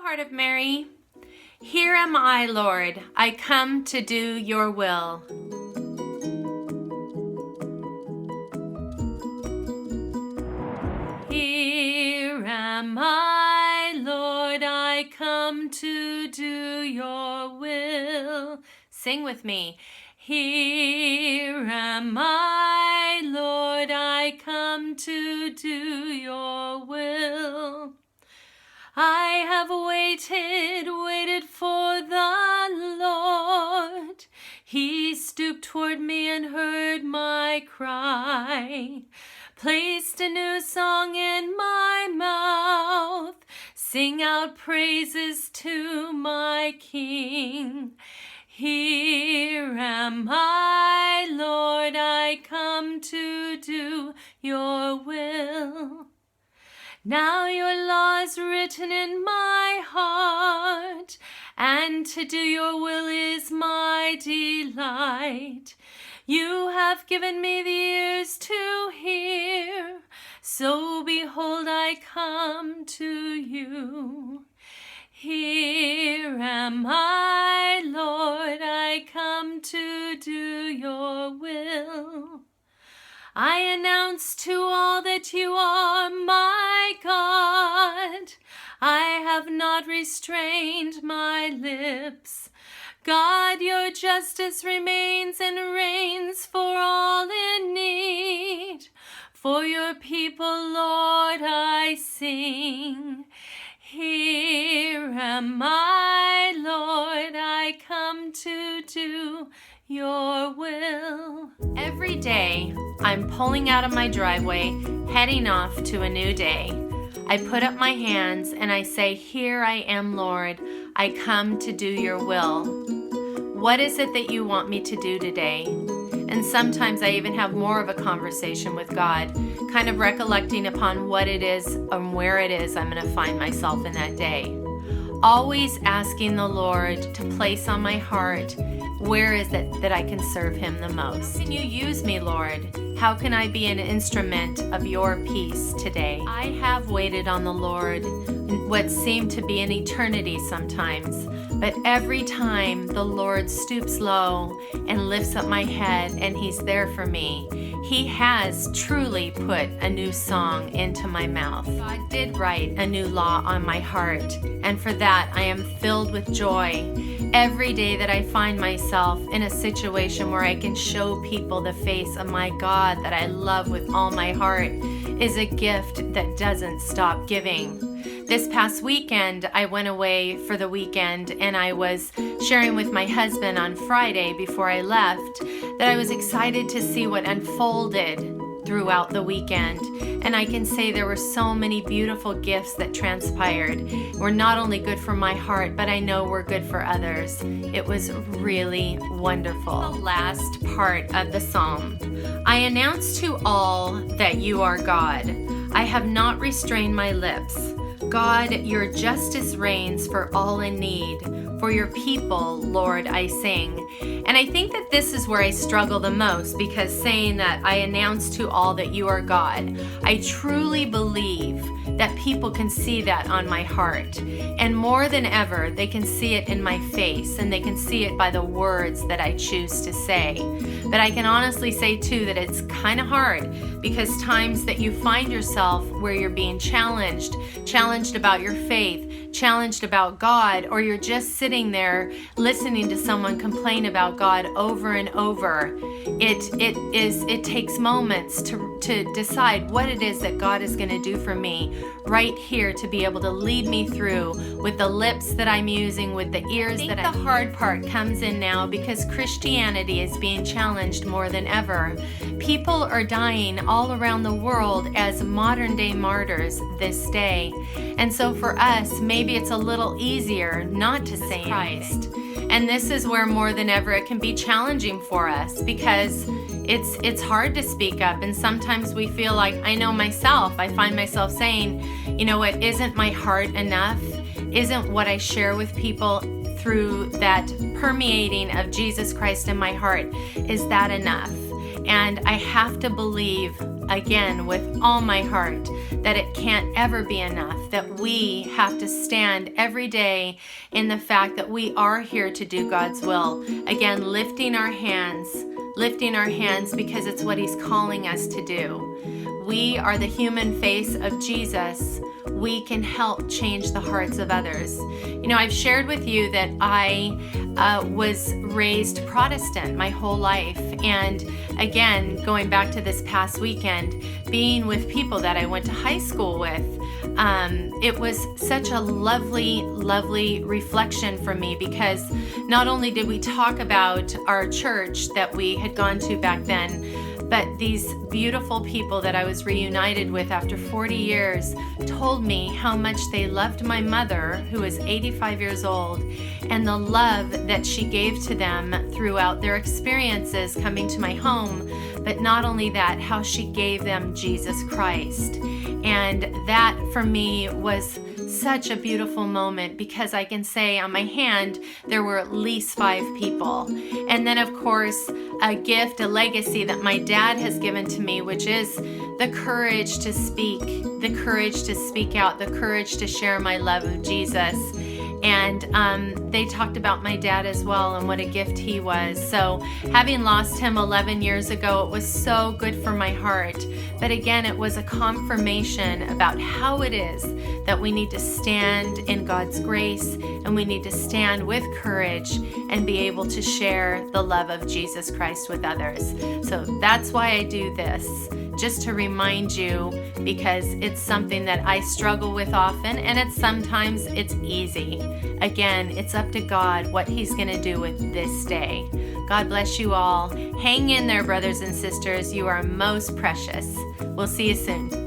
Hail, Heart of Mary. Here am I, Lord. I come to do your will. Here am I, Lord. I come to do your will. Sing with me. Here am I, Lord. I come to do your will. I have waited for the Lord. He stooped toward me and heard my cry, placed a new song in my mouth. Sing out praises to my King. Here am I, Lord, I come to do your will. Now your law is written in my heart, and to do your will is my delight. You have given me the ears to hear, so behold I come to you. Here am I, Lord, I come to do your will. I announce to all that you are my God. I have not restrained my lips. God, your justice remains and reigns for all in need. For your people, Lord, I sing. Here am I, Lord, I come to do your will. Every day, I'm pulling out of my driveway, heading off to a new day. I put up my hands and I say, here I am, Lord, I come to do your will. What is it that you want me to do today? And sometimes I even have more of a conversation with God, kind of recollecting upon what it is and where it is I'm going to find myself in that day. Always asking the Lord to place on my heart, where is it that I can serve him the most? How can you use me, Lord? How can I be an instrument of your peace today? I have waited on the Lord what seemed to be an eternity sometimes, but every time the Lord stoops low and lifts up my head and he's there for me, he has truly put a new song into my mouth. God did write a new law on my heart, and for that I am filled with joy. Every day that I find myself in a situation where I can show people the face of my God that I love with all my heart is a gift that doesn't stop giving. This past weekend, I went away for the weekend, and I was sharing with my husband on Friday before I left that I was excited to see what unfolded throughout the weekend. And I can say there were so many beautiful gifts that transpired. Were not only good for my heart, but I know were good for others. It was really wonderful. The last part of the psalm. I announce to all that you are God. I have not restrained my lips. God, your justice reigns for all in need. For your people, Lord, I sing. And I think that this is where I struggle the most, because saying that I announce to all that you are God, I truly believe that people can see that on my heart. And more than ever, they can see it in my face, and they can see it by the words that I choose to say. But I can honestly say too that it's kind of hard, because times that you find yourself where you're being challenged about your faith, challenged about God, or you're just sitting there listening to someone complain about God over and over, it takes moments to decide what it is that God is going to do for me right here, to be able to lead me through with the lips that I'm using, with the ears that I think the hard part comes in now, because Christianity is being challenged more than ever. People are dying all around the world as modern day martyrs this day. And so for us, maybe it's a little easier not to say Christ. And this is where more than ever it can be challenging for us, because it's hard to speak up. And sometimes we feel like, I know myself, I find myself saying, you know what, isn't my heart enough? Isn't what I share with people through that permeating of Jesus Christ in my heart, is that enough? And I have to believe, again, with all my heart, that it can't ever be enough, that we have to stand every day in the fact that we are here to do God's will. Again, lifting our hands because it's what He's calling us to do. We are the human face of Jesus. We can help change the hearts of others. You know, I've shared with you that I was raised Protestant my whole life. And again, going back to this past weekend, being with people that I went to high school with, it was such a lovely, lovely reflection for me, because not only did we talk about our church that we had gone to back then, but these beautiful people that I was reunited with after 40 years told me how much they loved my mother, who is 85 years old, and the love that she gave to them throughout their experiences coming to my home. But not only that, how she gave them Jesus Christ. And that for me was such a beautiful moment, because I can say on my hand there were at least 5 people. And then of course a gift, a legacy that my dad has given to me, which is the courage to speak, the courage to speak out, the courage to share my love of Jesus. And they talked about my dad as well and what a gift he was. So having lost him 11 years ago, it was so good for my heart. But again, it was a confirmation about how it is that we need to stand in God's grace, and we need to stand with courage and be able to share the love of Jesus Christ with others. So that's why I do this, just to remind you, because it's something that I struggle with often, and sometimes it's easy. Again, it's up to God what He's going to do with this day. God bless you all. Hang in there, brothers and sisters. You are most precious. We'll see you soon.